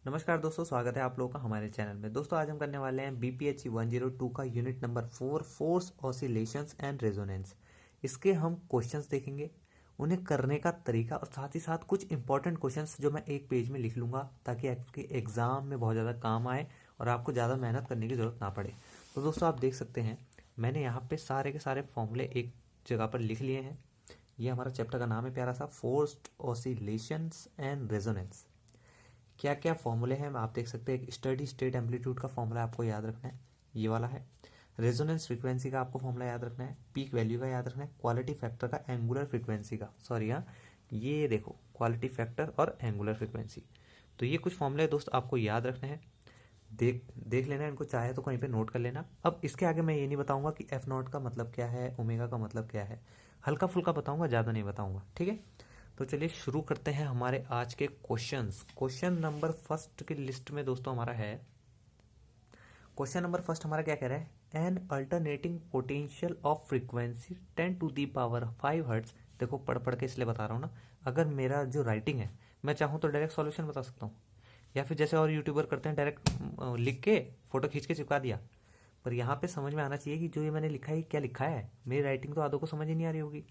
नमस्कार दोस्तों, स्वागत है आप लोगों का हमारे चैनल में। दोस्तों आज हम करने वाले हैं BPHE 102 का unit number 4 force oscillations and resonance. इसके हम क्वेश्चंस देखेंगे, उन्हें करने का तरीका और साथ ही साथ कुछ इंपॉर्टेंट क्वेश्चंस जो मैं एक पेज में लिख लूँगा ताकि आपके एग्जाम में बहुत ज़्यादा काम आए और आपको ज़्यादा मेहनत करने की ज़रूरत ना पड़े। तो दोस्तों आप देख सकते हैं मैंने यहाँ पे सारे के सारे फॉर्मूले एक जगह पर लिख लिए हैं। ये हमारा चैप्टर का नाम है प्यारा सा, फोर्स्ड ऑसिलेशंस एंड रेजोनेंस। क्या क्या फॉर्मूले हैं आप देख सकते हैं। एक स्टडी स्टेट एम्पलीट्यूड का फॉर्मूला आपको याद रखना है, ये वाला है। रेजोनेंस फ्रीक्वेंसी का आपको फॉर्मूला याद रखना है, पीक वैल्यू का याद रखना है, क्वालिटी फैक्टर का, एंगुलर फ्रीक्वेंसी का, सॉरी हाँ ये देखो क्वालिटी फैक्टर और एंगुलर फ्रीक्वेंसी। तो ये कुछ फॉर्मूले दोस्त आपको याद रखने हैं, देख देख लेना इनको, चाहे तो कहीं पे नोट कर लेना। अब इसके आगे मैं ये नहीं बताऊंगा कि एफ नॉट का मतलब क्या है, ओमेगा का मतलब क्या है, हल्का फुल्का बताऊंगा, ज़्यादा नहीं बताऊंगा, ठीक है। तो चलिए शुरू करते हैं हमारे आज के क्वेश्चंस। क्वेश्चन नंबर फर्स्ट की लिस्ट में दोस्तों हमारा है, क्वेश्चन नंबर फर्स्ट हमारा क्या कह रहा है, an alternating potential of frequency 10 to the power 5 hertz. देखो पढ़ पढ़ के इसलिए बता रहा हूँ ना, अगर मेरा जो राइटिंग है मैं चाहूँ तो डायरेक्ट सॉल्यूशन बता सकता हूँ, या फिर जैसे और यूट्यूबर करते हैं डायरेक्ट लिख के फोटो खींच के चिपका दिया। पर यहाँ पे समझ में आना चाहिए कि जो ये मैंने लिखा है क्या लिखा है। मेरी राइटिंग तो आधों को समझ ही नहीं आ रही होगी।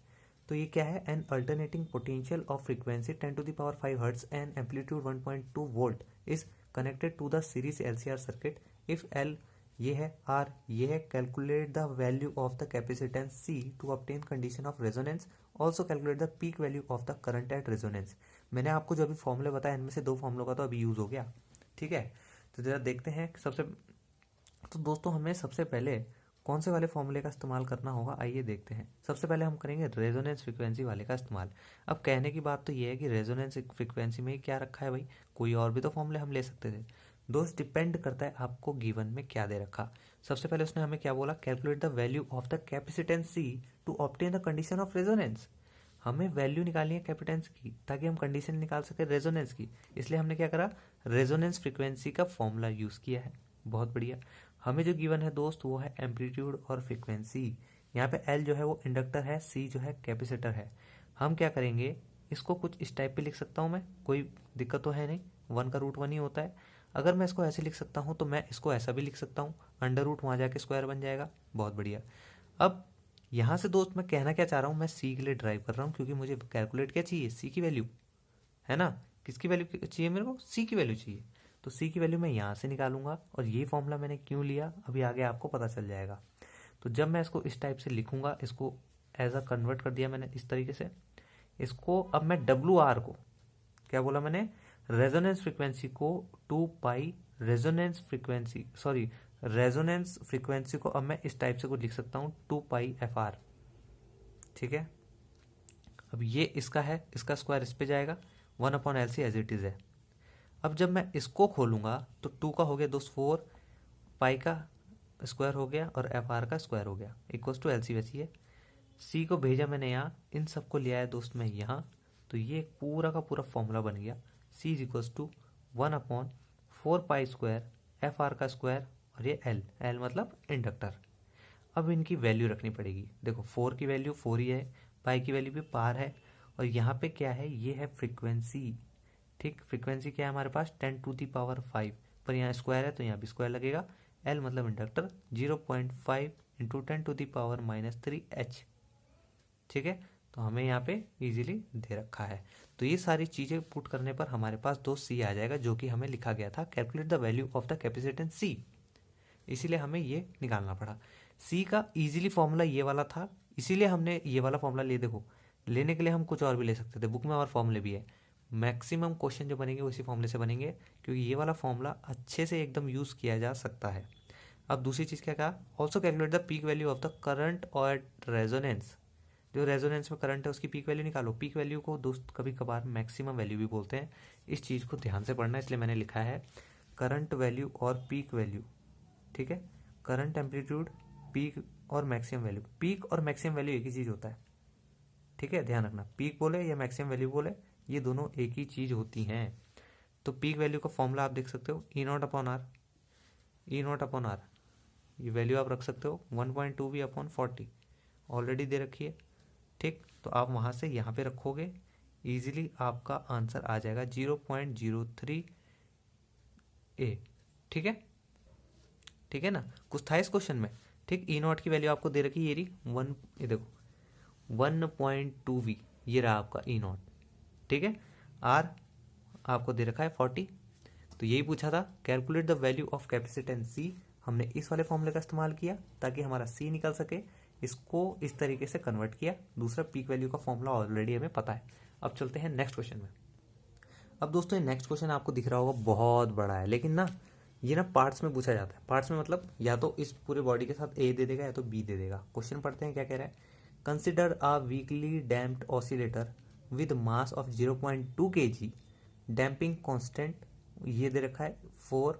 तो ये क्या है, an alternating potential of frequency 10 to the power 5 hertz and amplitude 1.2 volt is connected to the series LCR circuit if L ये है, आर ये है, calculate the value of the capacitance C to obtain condition of resonance, also calculate the peak value of the current at resonance. मैंने आपको जो अभी फॉर्मूले बताया इनमें से दो फॉर्मूलों का तो अभी यूज हो गया, ठीक है। तो जरा देखते हैं सबसे, तो दोस्तों हमें सबसे पहले कौन से वाले फॉर्मूले का इस्तेमाल करना होगा, आइए देखते हैं। सबसे पहले हम करेंगे रेजोनेंस फ्रीक्वेंसी वाले का इस्तेमाल। अब कहने की बात तो ये है कि रेजोनेंस फ्रीक्वेंसी में ही क्या रखा है भाई, कोई और भी तो फॉर्मूले हम ले सकते थे। दोस्त डिपेंड करता है आपको गिवन में क्या दे रखा। सबसे पहले उसने हमें क्या बोला, calculate the value of the capacitance C to obtain the condition of resonance. हमें वैल्यू निकालनी है कैपेसिटेंस की ताकि हम कंडीशन निकाल सके रेजोनेंस की, इसलिए हमने क्या करा, रेजोनेंस फ्रीक्वेंसी का फॉर्मूला यूज किया है। बहुत बढ़िया। हमें जो गिवन है दोस्त वो है एम्पलीट्यूड और फ्रीक्वेंसी। यहाँ पे एल जो है वो इंडक्टर है, सी जो है कैपेसिटर है। हम क्या करेंगे, इसको कुछ इस टाइप पे लिख सकता हूँ मैं, कोई दिक्कत तो है नहीं, 1 का रूट 1 ही होता है। अगर मैं इसको ऐसे लिख सकता हूँ तो मैं इसको ऐसा भी लिख सकता हूँ, अंडर रूट वहाँ जाके स्क्वायर बन जाएगा। बहुत बढ़िया। अब यहाँ से दोस्त मैं कहना क्या चाह रहा हूँ, मैं सी के लिए ड्राइव कर रहा हूँ क्योंकि मुझे कैलकुलेट क्या चाहिए, सी की वैल्यू, है ना। किसकी वैल्यू चाहिए मेरे को, सी की वैल्यू चाहिए। तो सी की वैल्यू मैं यहाँ से निकालूंगा, और ये फॉर्मूला मैंने क्यों लिया अभी आगे आपको पता चल जाएगा। तो जब मैं इसको इस टाइप से लिखूंगा, इसको एज अ कन्वर्ट कर दिया मैंने इस तरीके से, इसको अब मैं WR को क्या बोला मैंने, रेजोनेंस फ्रीक्वेंसी को 2 pi resonance frequency, sorry resonance frequency को अब मैं इस टाइप से कुछ लिख सकता हूँ 2 पाई FR, ठीक है। अब ये इसका है, इसका स्क्वायर इस पे जाएगा, 1/LC एज इट इज है। अब जब मैं इसको खोलूंगा तो 2 का हो गया दोस्त 4, पाई का स्क्वायर हो गया और FR का स्क्वायर हो गया, इक्वल्स टू LC वैसी है। सी को भेजा मैंने यहाँ, इन सबको ले आया दोस्त मैं यहाँ, तो ये पूरा का पूरा फॉर्मूला बन गया। C is equals to 1/4 pi square FR का स्क्वायर, और ये एल मतलब इंडक्टर। अब इनकी वैल्यू रखनी पड़ेगी। देखो 4 की वैल्यू 4 ही है, पाई की वैल्यू भी पार है, और यहाँ पे क्या है, ये है फ्रीक्वेंसी, ठीक। फ्रीक्वेंसी क्या है हमारे पास, 10 टू दी पावर 5, पर यहाँ स्क्वायर है तो यहाँ भी स्क्वायर लगेगा। एल मतलब inductor, 0.5 into 10 to the power -3H, ठीक है। तो हमें यहाँ पे इजीली दे रखा है। तो ये सारी चीज़ें पुट करने पर हमारे पास दो सी आ जाएगा, जो कि हमें लिखा गया था, calculate the value of the capacitance C. इसीलिए हमें ये निकालना पड़ा। सी का इजीली फॉर्मूला ये वाला था, इसीलिए हमने ये वाला फॉर्मूला ले, देखो लेने के लिए हम कुछ और भी ले सकते थे, बुक में और फॉर्मूले भी है। मैक्सिमम क्वेश्चन जो बनेंगे उसी फॉर्मूले से बनेंगे, क्योंकि ये वाला फॉर्मूला अच्छे से एकदम यूज़ किया जा सकता है। अब दूसरी चीज़ क्या कहा, also calculate the peak value of the current और रेजोनेंस। जो रेजोनेंस में करंट है उसकी पीक वैल्यू निकालो। पीक वैल्यू को दोस्त कभी कभार मैक्सिमम वैल्यू भी बोलते हैं, इस चीज़ को ध्यान से पढ़ना, इसलिए मैंने लिखा है करंट वैल्यू और पीक वैल्यू, ठीक है। करंट एम्पलीट्यूड, पीक और मैक्सिमम वैल्यू। पीक और मैक्सिमम वैल्यू एक ही चीज़ होता है, ठीक है, ध्यान रखना। पीक बोले या मैक्सिमम वैल्यू बोले, ये दोनों एक ही चीज़ होती हैं। तो पीक वैल्यू का फॉर्मूला आप देख सकते हो, E0/R, E0/R, ये वैल्यू आप रख सकते हो 1.2V/40 ऑलरेडी दे रखी है, ठीक। तो आप वहाँ से यहाँ पे रखोगे, इजीली आपका आंसर आ जाएगा 0.03 ए। ठीक है ना, कुछ था इस क्वेश्चन में। ठीक, ई नॉट की वैल्यू आपको दे रखी है, ये रही 1, ये देखो 1.2 V, ये रहा आपका ई नॉट। ठीक है, आर आपको दे रखा है 40। तो यही पूछा था, calculate the value of capacitance C. हमने इस वाले फॉर्मूले का इस्तेमाल किया ताकि हमारा सी निकल सके, इसको इस तरीके से कन्वर्ट किया। दूसरा पीक वैल्यू का फॉर्मूला ऑलरेडी हमें पता है। अब चलते हैं नेक्स्ट क्वेश्चन में। अब दोस्तों ये नेक्स्ट क्वेश्चन आपको दिख रहा होगा बहुत बड़ा है, लेकिन ना ये ना पार्ट्स में पूछा जाता है। पार्ट्स में मतलब या तो इस पूरे बॉडी के साथ ए दे देगा या तो बी दे देगा। क्वेश्चन पढ़ते हैं क्या कह रहा है। Consider a weakly damped oscillator with mass of 0.2 kg, damping constant ये दे रखा है 4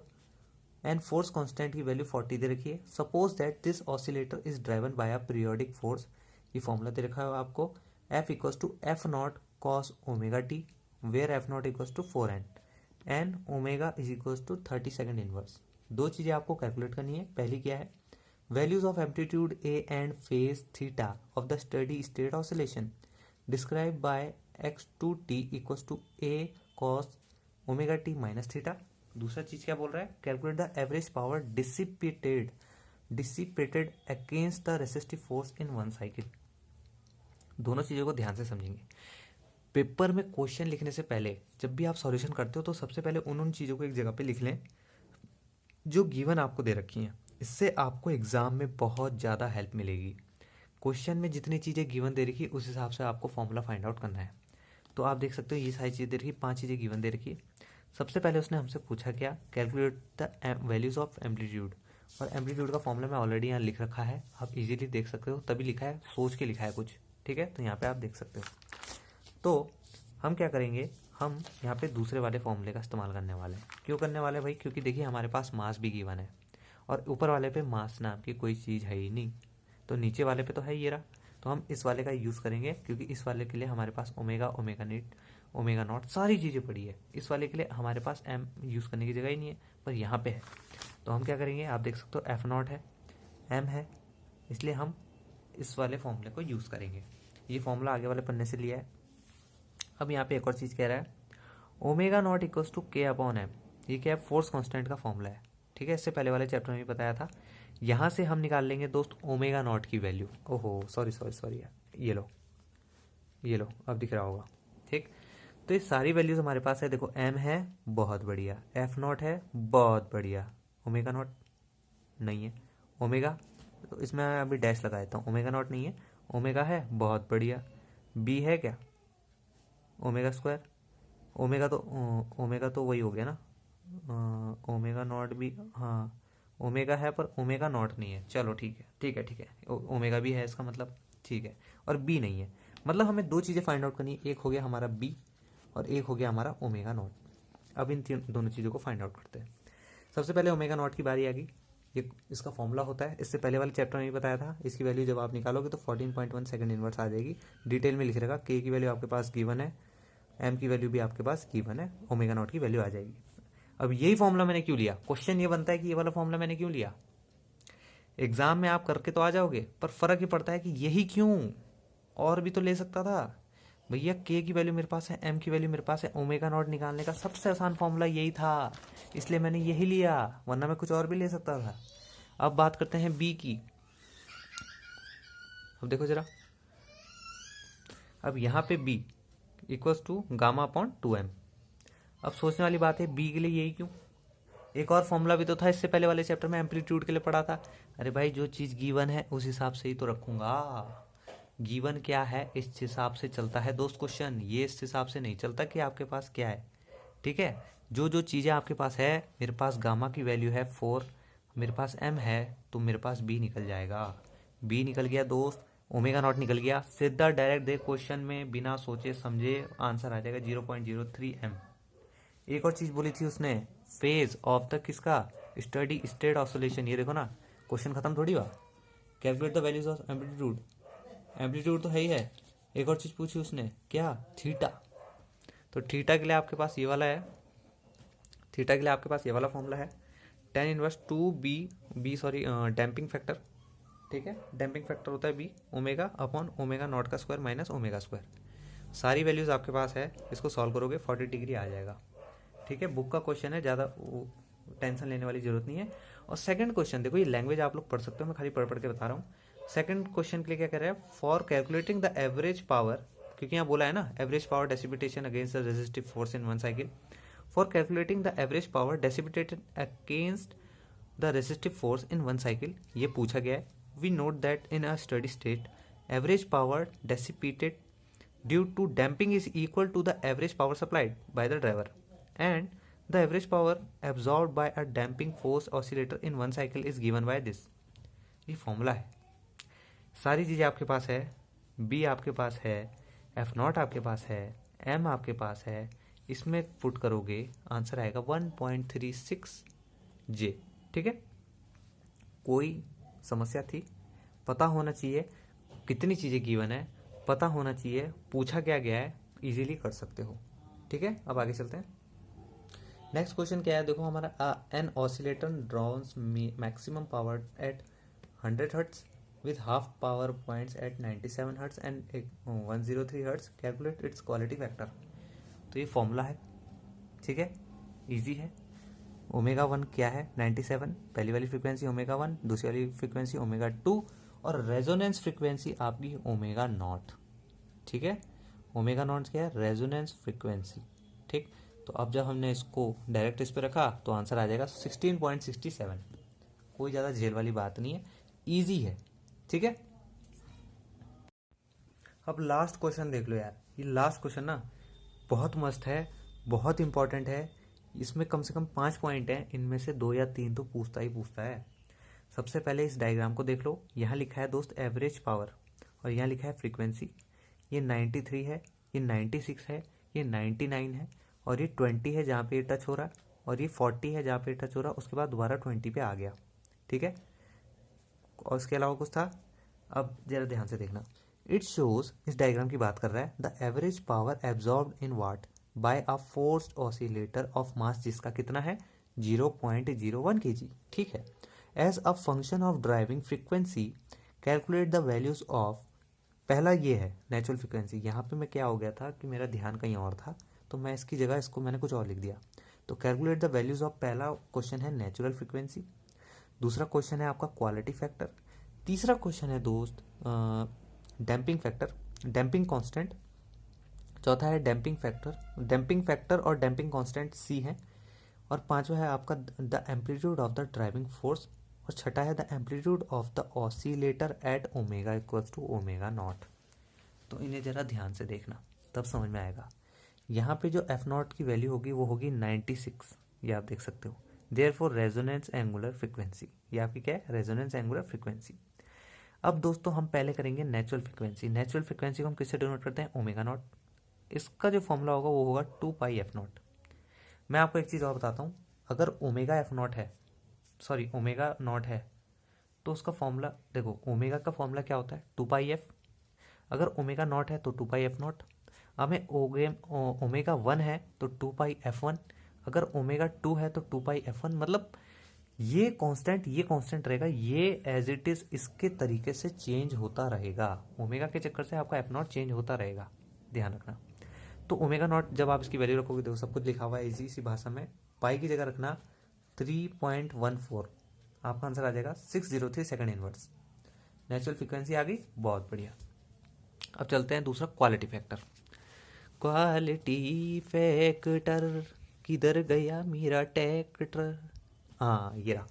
एंड फोर्स कांस्टेंट की वैल्यू 40 दे रखी है। Suppose that this oscillator is driven by a periodic force. ये फॉर्मूला दे रखा है आपको, F equals to F nought cos omega t, where F nought equals to 4n and omega is equals to 30 second inverse. दो चीजें आपको calculate करनी है। पहली क्या है, values of amplitude A and phase theta of the steady state oscillation describe by x2t equals to a cos omega t minus theta. दूसरा चीज क्या बोल रहा है, calculate the average power dissipated against the resistive force in 1 cycle. दोनों चीजों को ध्यान से समझेंगे। पेपर में क्वेश्चन लिखने से पहले जब भी आप सॉल्यूशन करते हो तो सबसे पहले उन चीज़ों को एक जगह पे लिख लें जो गिवन आपको दे रखी हैं। इससे आपको एग्जाम में बहुत ज़्यादा हेल्प मिलेगी। क्वेश्चन में जितनी चीज़ें गिवन दे रखी है उस हिसाब से आपको फॉर्मूला फाइंड आउट करना है। तो आप देख सकते हो ये सारी चीज़ें दे रखी, 5 चीज़ें गिवन दे रखी है। सबसे पहले उसने हमसे पूछा क्या, calculate the values of amplitude. और एम्पलीट्यूड का फॉर्मूला मैं ऑलरेडी यहाँ लिख रखा है, आप इजीली देख सकते हो। तभी लिखा है, सोच के लिखा है कुछ। ठीक है, तो यहाँ पे आप देख सकते हो। तो हम क्या करेंगे, हम यहाँ पे दूसरे वाले फॉर्मूले का इस्तेमाल करने वाले हैं। क्यों करने वाले भाई, क्योंकि देखिए हमारे पास मास भी गिवन है और ऊपर वाले पे मास नाम की कोई चीज़ है ही नहीं, तो नीचे वाले पे तो है ये रहा। तो हम इस वाले का यूज़ करेंगे क्योंकि इस वाले के लिए हमारे पास omega, omega naught, omega naught सारी चीज़ें पड़ी है। इस वाले के लिए हमारे पास एम यूज़ करने की जगह ही नहीं है, पर यहाँ पे है। तो हम क्या करेंगे, आप देख सकते हो एफ नॉट है, एम है, इसलिए हम इस वाले फॉर्मूले को यूज़ करेंगे। ये फॉर्मूला आगे वाले पन्ने से लिया है। अब यहाँ पे एक और चीज़ कह रहा है, ओमेगा नॉट इक्वल्स टू के अपॉन एम। ये क्या है, फोर्स कांस्टेंट का फॉर्मूला है। ठीक है, इससे पहले वाले चैप्टर में भी बताया था। यहाँ से हम निकाल लेंगे दोस्त ओमेगा नॉट की वैल्यू। ओहो सॉरी, ये लो अब दिख रहा होगा। ठीक, तो ये सारी वैल्यूज हमारे पास है। देखो एम है, बहुत बढ़िया, एफ नॉट है, बहुत बढ़िया, ओमेगा नॉट नहीं है, ओमेगा तो इसमें अभी डैश लगा देता हूँ, ओमेगा नॉट नहीं है, ओमेगा है, बहुत बढ़िया, बी है क्या, ओमेगा स्क्वायर, ओमेगा तो वही हो गया ना, ओमेगा नॉट भी, हाँ ओमेगा है पर ओमेगा नॉट नहीं है। चलो ठीक है, ओमेगा भी है इसका मतलब, ठीक है, और बी नहीं है। मतलब हमें दो चीज़ें फाइंड आउट करनी है, एक हो गया हमारा बी और एक हो गया हमारा ओमेगा नॉट। अब इन दोनों चीज़ों को फाइंड आउट करते हैं। सबसे पहले ओमेगा नॉट की बारी आ गई। ये इसका फॉर्मूला होता है, इससे पहले वाले चैप्टर में भी बताया था। इसकी वैल्यू जब आप निकालोगे तो 14.1 सेकंड इनवर्स आ जाएगी। डिटेल में लिख रहेगा, के की वैल्यू आपके पास गिवन है, एम की वैल्यू भी आपके पास गिवन है, ओमेगा नॉट की वैल्यू आ जाएगी। अब यही फॉर्मूला मैंने क्यों लिया, क्वेश्चन ये बनता है कि ये वाला फॉर्मूला मैंने क्यों लिया। एग्जाम में आप करके तो आ जाओगे, पर फर्क ये पड़ता है कि यही क्यों, और भी तो ले सकता था भैया। के की वैल्यू मेरे पास है, एम की वैल्यू मेरे पास है, ओमेगा नॉट निकालने का सबसे आसान फॉर्मूला यही था, इसलिए मैंने यही लिया, वरना मैं कुछ और भी ले सकता था। अब बात करते हैं बी की। अब देखो जरा, अब यहाँ पे B equals to gamma upon 2m। अब सोचने वाली बात है, बी के लिए यही क्यों, एक और फॉर्मूला भी तो था इससे पहले वाले चैप्टर में, एम्पलीट्यूड के लिए पढ़ा था। अरे भाई जो चीज़ गिवन है उस हिसाब से ही तो रखूंगा, गिवन क्या है इस हिसाब से चलता है दोस्त क्वेश्चन, ये इस हिसाब से नहीं चलता कि आपके पास क्या है। ठीक है, जो जो चीज़ें आपके पास है, मेरे पास गामा की वैल्यू है 4, मेरे पास एम है, तो मेरे पास बी निकल जाएगा। बी निकल गया दोस्त, ओमेगा नॉट निकल गया, सीधा डायरेक्ट देख क्वेश्चन में बिना सोचे समझे आंसर आ जाएगा 0.03 एम। एक और चीज़ बोली थी उसने, फेज ऑफ द किसका, स्टडी स्टेट ऑसिलेशन। ये देखो ना, क्वेश्चन खत्म थोड़ी हुआ। Calculate the values of amplitude, amplitude तो है ही है। एक और चीज़ पूछी उसने, क्या, थीटा। तो थीटा के लिए आपके पास ये वाला है, थीटा के लिए आपके पास ये वाला फॉर्मूला है, tan inverse 2b sorry damping factor. ठीक है, डैम्पिंग फैक्टर होता है B, omega upon omega nought का स्क्वायर माइनस ओमेगा स्क्वायर। सारी वैल्यूज आपके पास है, इसको सॉल्व करोगे 40 डिग्री आ जाएगा। ठीक है, बुक का क्वेश्चन है, ज़्यादा टेंशन लेने वाली जरूरत नहीं है। और सेकंड क्वेश्चन देखो, ये लैंग्वेज आप लोग पढ़ सकते हो, मैं खाली पढ़ के बता रहा हूँ। सेकंड क्वेश्चन के लिए क्या कह रहा है, for calculating the average power, क्योंकि यहाँ बोला है ना average power dissipation against the resistive force in one cycle, for calculating the average power dissipated against the resistive force in one cycle, ये पूछा गया है। We note that in a steady state average power dissipated due to damping is equal to the average power supplied by the driver and the average power absorbed bye a damping force oscillator in one cycle is given by this. ये formula है, सारी चीज़ें आपके पास है, B आपके पास है, एफ नॉट आपके पास है, एम आपके पास है, इसमें पुट करोगे आंसर आएगा 1.36 जे। ठीक है, कोई समस्या थी, पता होना चाहिए कितनी चीज़ें गिवन है, पता होना चाहिए पूछा क्या गया है, इजीली कर सकते हो। ठीक है, अब आगे चलते हैं। नेक्स्ट क्वेश्चन क्या है, देखो हमारा an oscillator draws maximum power at 100 hertz with half power points at 97 hertz and 103 hertz, calculate its quality factor. तो ये फॉर्मूला है, ठीक है, इजी है। ओमेगा 1 क्या है, 97, पहली वाली फ्रीक्वेंसी ओमेगा 1, दूसरी वाली फ्रीक्वेंसी ओमेगा 2, और रेजोनेंस फ्रीक्वेंसी आपकी ओमेगा नॉट। ठीक है, ओमेगा नॉट क्या है, रेजोनेंस फ्रीक्वेंसी। ठीक, तो अब जब हमने इसको डायरेक्ट इस पे रखा तो आंसर आ जाएगा 16.67। कोई ज़्यादा झेल वाली बात नहीं है, ईजी है। ठीक है, अब लास्ट क्वेश्चन देख लो यार, ये लास्ट क्वेश्चन ना बहुत मस्त है, बहुत इंपॉर्टेंट है। इसमें कम से कम 5 पॉइंट हैं, इनमें से 2 या 3 तो पूछता ही पूछता है। सबसे पहले इस डायग्राम को देख लो, यहाँ लिखा है दोस्त एवरेज पावर और यहाँ लिखा है फ्रीक्वेंसी। ये 93 है, ये 96 है, ये 99 है, और ये 20 है जहाँ पे ये टच हो रहा है, और ये 40 है जहाँ पे टच हो रहा है, उसके बाद दोबारा 20 पे आ गया। ठीक है, और इसके अलावा कुछ था, अब जरा ध्यान से देखना। इट शोज, इस डायग्राम की बात कर रहा है, the average power absorbed in watt by a forced oscillator of mass, जिसका कितना है 0.01 kg। ठीक है, as a function of driving frequency calculate the values of, पहला ये है नेचुरल फ्रीक्वेंसी। यहाँ पे मैं क्या हो गया था कि मेरा ध्यान कहीं और था, तो मैं इसकी जगह इसको मैंने कुछ और लिख दिया। तो कैलकुलेट द वैल्यूज ऑफ, पहला क्वेश्चन है नेचुरल फ्रीक्वेंसी, दूसरा क्वेश्चन है आपका क्वालिटी फैक्टर, तीसरा क्वेश्चन है दोस्त डैम्पिंग फैक्टर, डैम्पिंग कांस्टेंट, चौथा है डैम्पिंग फैक्टर और डैम्पिंग कांस्टेंट सी है, और पांचवा है आपका the amplitude of the driving force, और छठा है the amplitude of the oscillator at omega equals to omega nought. तो इन्हें जरा ध्यान से देखना, तब समझ में आएगा। यहाँ पे जो एफ नॉट की वैल्यू होगी वो होगी 96, ये आप देख सकते हो। देयरफॉर रेजोनेंस एंगुलर फ्रीक्वेंसी, ये आपकी क्या है, रेजोनेंस एंगुलर फ्रीक्वेंसी। अब दोस्तों हम पहले करेंगे नेचुरल फ्रीक्वेंसी। नेचुरल फ्रीक्वेंसी को हम किससे डिनोट करते हैं, ओमेगा नॉट। इसका जो फॉर्मूला होगा वो होगा 2 पाई एफ नॉट। मैं आपको एक चीज़ और बताता हूँ, अगर ओमेगा एफ नॉट है, सॉरी ओमेगा नॉट है, तो उसका फॉर्मूला देखो, ओमेगा का फॉर्मूला क्या होता है 2 पाई एफ। अगर ओमेगा नॉट है तो 2 पाई एफ नॉट। हमें ओमेगा 1 है तो 2 पाई एफ 1, अगर ओमेगा 2 है तो 2 पाई एफ 1। मतलब ये कांस्टेंट रहेगा, ये एज इट इज इसके तरीके से चेंज होता रहेगा, ओमेगा के चक्कर से आपका एफ नॉट चेंज होता रहेगा, ध्यान रखना। तो ओमेगा नॉट जब आप इसकी वैल्यू रखोगे, देखो सब कुछ लिखा हुआ है इजी सी भाषा में, पाई की जगह रखना 3.14, आपका आंसर आ जाएगा 603 सेकंड इनवर्स। नेचुरल फ्रीक्वेंसी आ गई, बहुत बढ़िया। अब चलते हैं दूसरा क्वालिटी फैक्टर। क्वालिटी फैक्टर किधर गया मेरा ट्रैक्टर, हाँ ये रहा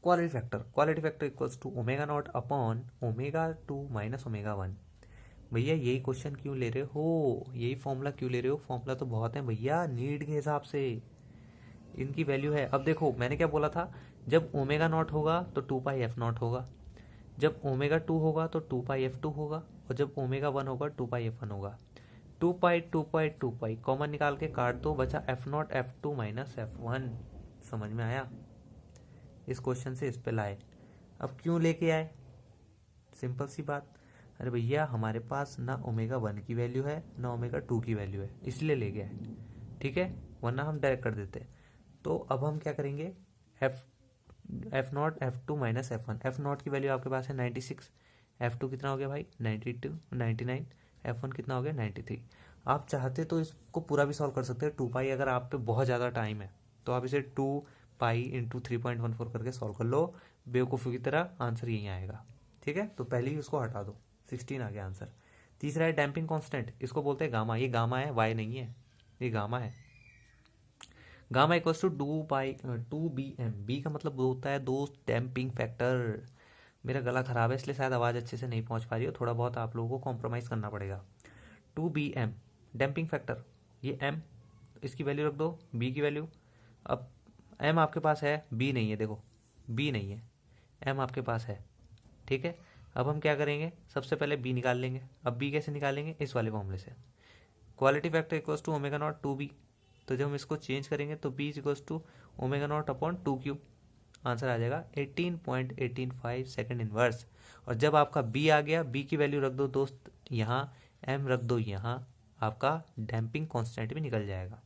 quality factor. Quality factor equals to omega not upon omega 2 minus omega 1। भैया यही क्वेश्चन क्यों ले रहे हो, यही फॉर्मूला क्यों ले रहे हो, फॉर्मूला तो बहुत है भैया, नीड के हिसाब से इनकी वैल्यू है। अब देखो मैंने क्या बोला था, जब ओमेगा नॉट होगा तो 2 पाई एफ नॉट होगा, जब ओमेगा 2 होगा तो 2 पाई एफ 2 होगा, और जब ओमेगा 1 होगा 2 पाई एफ 1 होगा। 2 पाई कॉमन निकाल के काट दो, बचा F not F2 minus F1। समझ में आया, इस क्वेश्चन से इस पे लाए। अब क्यों लेके आए, सिंपल सी बात, अरे भैया हमारे पास ना ओमेगा 1 की वैल्यू है ना ओमेगा 2 की वैल्यू है, इसलिए ले गए। ठीक है, वरना हम डायरेक्ट कर देते। तो अब हम क्या करेंगे, F not F2 minus F1, F not की वैल्यू आपके पास है 96, F2 कितना हो गया भाई 92 99, F1 कितना हो गया 93। आप चाहते तो इसको पूरा भी सॉल्व कर सकते हैं 2 पाई, अगर आप पे बहुत ज़्यादा टाइम है तो आप इसे 2 पाई इंटू 3.14 करके सॉल्व कर लो, बेवकूफ़ी की तरह आंसर यहीं आएगा। ठीक है, तो पहले ही उसको हटा दो, 16 आ गया आंसर। तीसरा है डैम्पिंग कांस्टेंट, इसको बोलते हैं गामा, ये गामा है, वाई नहीं है, ये गामा है। गामा इक्वल्स टू 2 बी का मतलब होता है दोस्त डैम्पिंग फैक्टर। मेरा गला खराब है इसलिए शायद आवाज़ अच्छे से नहीं पहुंच पा रही हो, थोड़ा बहुत आप लोगों को कॉम्प्रोमाइज़ करना पड़ेगा। 2bm डैम्पिंग फैक्टर, ये m, इसकी वैल्यू रख दो, b की वैल्यू। अब m आपके पास है, b नहीं है, देखो b नहीं है, m आपके पास है। ठीक है, अब हम क्या करेंगे, सबसे पहले b निकाल लेंगे। अब b कैसे निकालेंगे, इस वाले फॉर्मूले से, quality factor equals to omega naught 2b। तो जब हम इसको चेंज करेंगे तो b equals to omega not upon 2q, answer आ जाएगा 18.185 सेकेंड इनवर्स। और जब आपका b आ गया, b की वैल्यू रख दो दोस्त यहाँ, m रख दो यहाँ, आपका डैम्पिंग कांस्टेंट भी निकल जाएगा।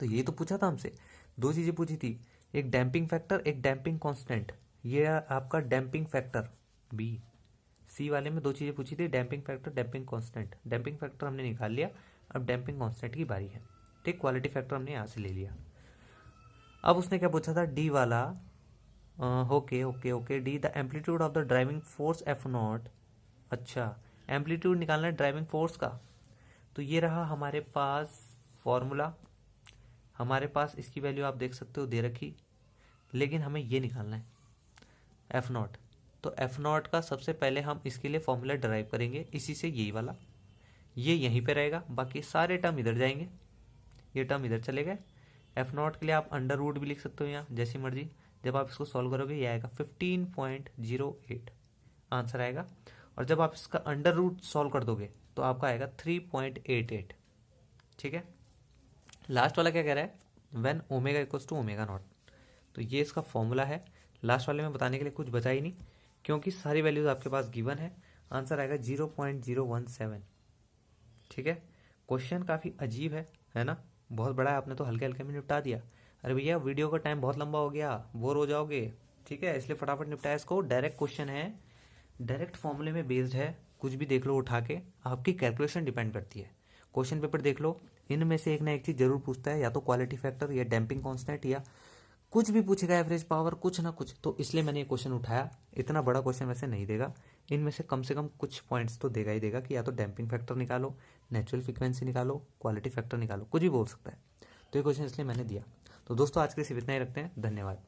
तो ये तो पूछा था हमसे, दो चीज़ें पूछी थी, एक डैम्पिंग फैक्टर, एक डैम्पिंग कांस्टेंट। ये आपका डैम्पिंग फैक्टर b, सी वाले में दो चीज़ें पूछी थी, damping factor, damping constant. Damping factor हमने निकाल लिया, अब डैम्पिंग कांस्टेंट की बारी है। ठीक, क्वालिटी फैक्टर हमने यहाँ से ले लिया। अब उसने क्या पूछा था, डी वाला, okay okay okay, D the amplitude of the driving force F not. अच्छा, एम्पलीट्यूड निकालना है ड्राइविंग फोर्स का, तो ये रहा हमारे पास फॉर्मूला, हमारे पास इसकी वैल्यू आप देख सकते हो दे रखी, लेकिन हमें ये निकालना है एफ नॉट। तो एफ नॉट का सबसे पहले हम इसके लिए फॉर्मूला ड्राइव करेंगे, इसी से यही वाला, ये यहीं पे रहेगा, बाकी सारे टर्म इधर जाएंगे, ये टर्म इधर चले गए। एफ नॉट के लिए आप अंडर रूट भी लिख सकते हो यहाँ, जैसी मर्जी। जब आप इसको सॉल्व करोगे ये आएगा 15.08 आंसर आएगा। और जब आप इसका अंडर रूट सॉल्व कर दोगे तो आपका आएगा 3.88। ठीक है, लास्ट वाला क्या कह रहा है, when omega equals to omega nought. तो ये इसका फॉर्मूला है। लास्ट वाले में बताने के लिए कुछ बचा ही नहीं, क्योंकि सारी वैल्यूज आपके पास गिवन है। आंसर आएगा 0.017। ठीक है, क्वेश्चन काफ़ी अजीब है ना, बहुत बड़ा है, आपने तो हल्के हल्के में निपटा दिया। अरे भैया वीडियो का टाइम बहुत लंबा हो गया, बोर हो जाओगे। ठीक है, इसलिए फटाफट निपटाया इसको। डायरेक्ट क्वेश्चन है, डायरेक्ट फॉर्मूले में बेस्ड है, कुछ भी देख लो उठा के, आपकी कैलकुलेशन डिपेंड करती है। क्वेश्चन पेपर देख लो, इनमें से एक ना एक चीज़ जरूर पूछता है, या तो क्वालिटी फैक्टर, या डैम्पिंग कांस्टेंट, या कुछ भी पूछेगा, एवरेज पावर, कुछ ना कुछ। तो इसलिए मैंने ये क्वेश्चन उठाया। इतना बड़ा क्वेश्चन वैसे नहीं देगा, इनमें से कम कुछ पॉइंट्स तो देगा ही देगा, कि या तो डैम्पिंग फैक्टर निकालो, नेचुरल फ्रीक्वेंसी निकालो, क्वालिटी फैक्टर निकालो, कुछ भी बोल सकता है। तो ये क्वेश्चन इसलिए मैंने दिया। तो दोस्तों आज के सिर्फ इतना ही रखते हैं, धन्यवाद।